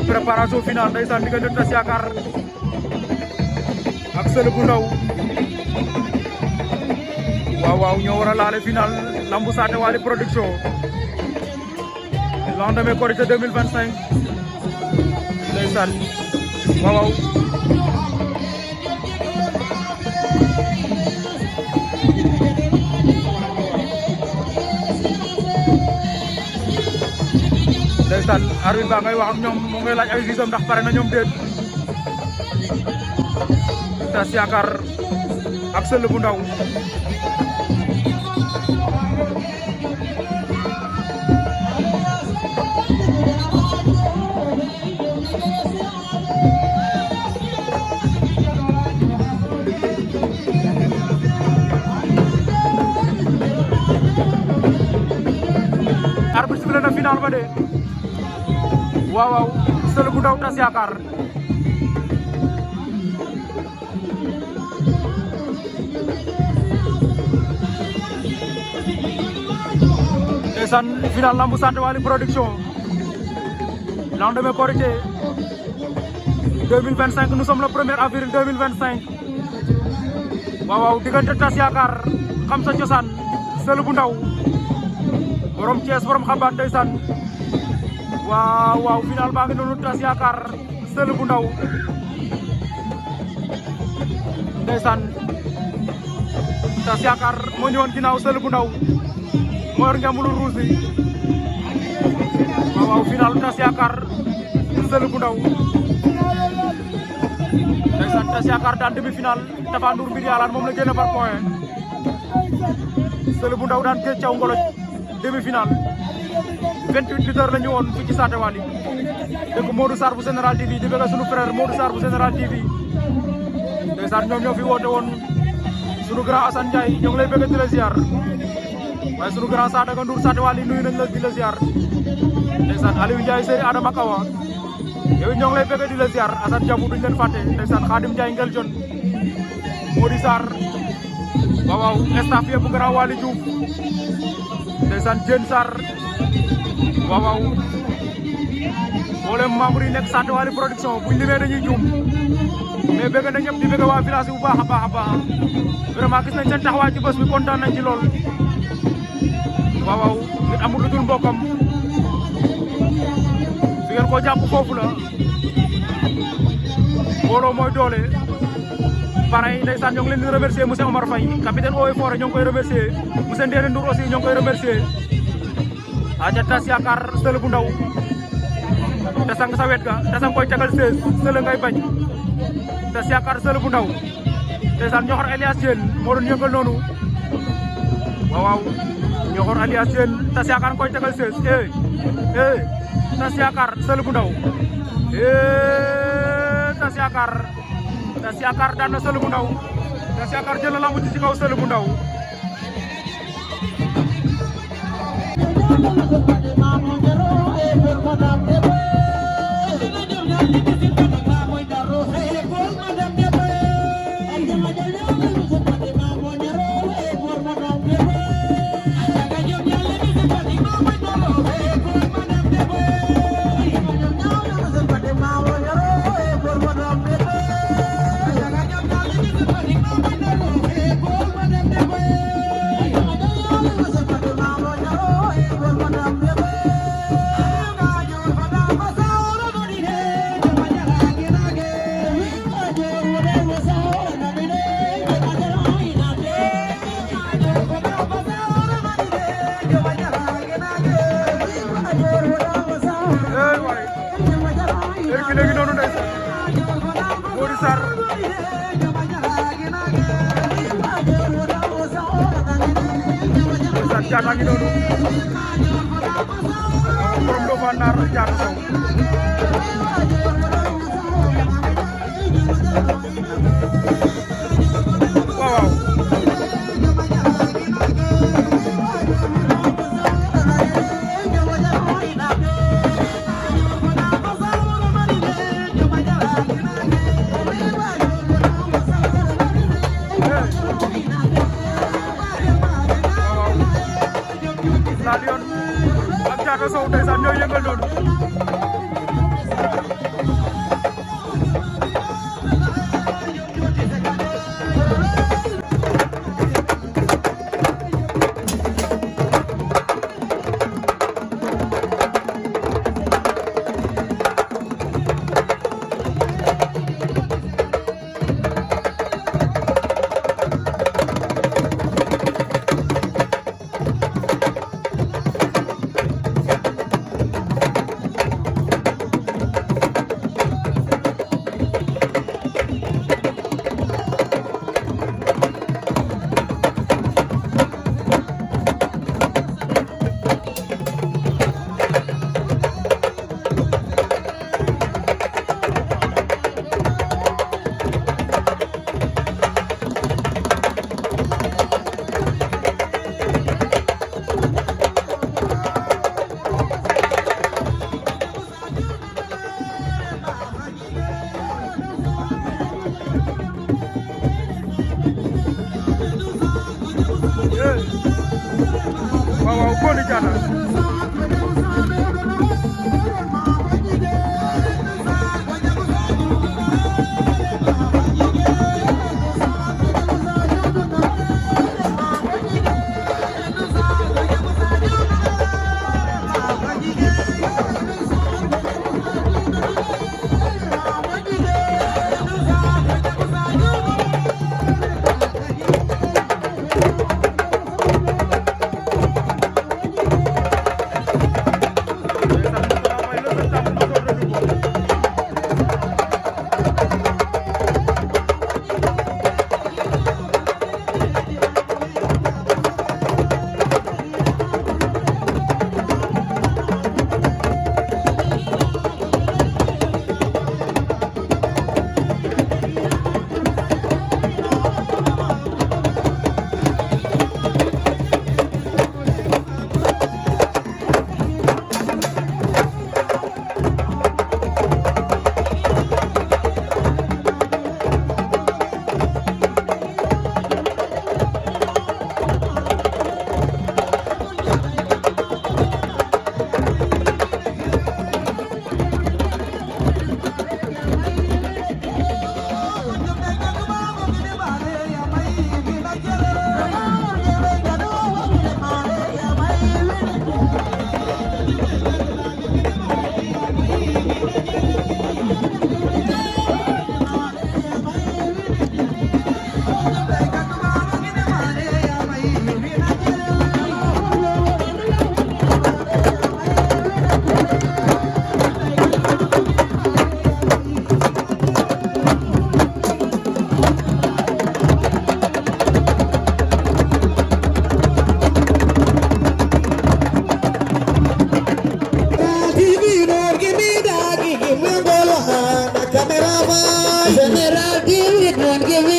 préparation finale ndeysaan diggante Tass Yakar ak Seul bu Ndaw waaw ñoo war a laale final lambu Saate Wally production lendemain Korité 2025 ndeysaan waaw ndeysaan arbitre ba ngay wax ak ñoom mo ngay laaj ay visam ndax pare na ñoom déet Tass Yakar ak Seul bu Ndaw arbitre sifflé na final ba de waaw Seul bu Ndaw Tass Yakar ndeysaan final lambu Saate Wally production lendemain Korité 2025 nous sommes le 1er avril 2025 waaw diggante Tass Yakar xam sa cosaan Seul bu Ndaw borom Thiès borom xambaat ndeysaan waaw final baa ngi noonu Tass Yakar Seul bu Ndaw ndeysaan Tass Yakar moo ñëwoon ginnaaw Seul bu Ndaw moo yor ngembulu ruus bi waaw final Tass Yakar Seul bu Ndaw ndeysaan Tass Yakar daan demi final Tapha Ndour mbir yàllaan moom la génn par point Seul bu Ndaw daan géej caw ngoloj demi final 28 litres la ñu woon fii ci Saate Wally dëkk Modou Sarr bu Général TV di bëgg sunu frère Modou Sarr bu Général TV ndeysaan ñoom ñoo fi woote woon sunu grand Assane Ndiaye ñoo ngi lay bëgg di la ziar waaye sunu grand Sadaga Ndour Saate Wally nuyu nañ la di la ziar ndeysaan Aliou Ndiaye Seri Adama Kawa yow ñoo ngi lay bëgg di la ziar Assane Diabou duñ leen fàtte ndeysaan Khadim Ndiaye Ngel Jon Modou Sarr waaw staff yëpp bu grand Waly Diouf ndeysaan Diène Sarr waaw mboolem membre yi nekk Saate Wally production buñ limee dañuy juum mais bëgg na ñëpp di bëgg waa village bu baax a baax vraiment gis nañ seen taxawaay ci bés bi kontaan nañ ci lool waaw nit amul lu dul mbokkam fi ngeen ko jàpp foofu la mbooloo mooy doole pareil ndeysaan ñoo ngi leen di remercier monsieur Omar Faye capitaine Eaux et Forêts ñoo ngi koy remercier monsieur Ndéné Ndour aussi ñoo ngi koy remercier aja Tass Yakar Seul bu Ndaw te sang sa wet ga te sang koy tegal 16 Seul ngay bañ Tass Yakar Seul bu Ndaw ndeysaan Ñoxor Elias Diène moo doon yëngal noonu waaw Ñoxor Elias Diène Tass Yakar koy tegal 16 Tass Yakar Seul bu Ndaw Tass Yakar daan na Seul bu Ndaw Tass Yakar jël na lambu ci kaw Seul bu Ndaw léegi noonu ndeysaan Modou Sarr ndeysaan Caata ngi noonu borom do fa naar Caata Sow waaw Lion ak Caata Sow ndeysaan ñoo yëngal noonu waaw waaw Koni Diatta General TV, don't give me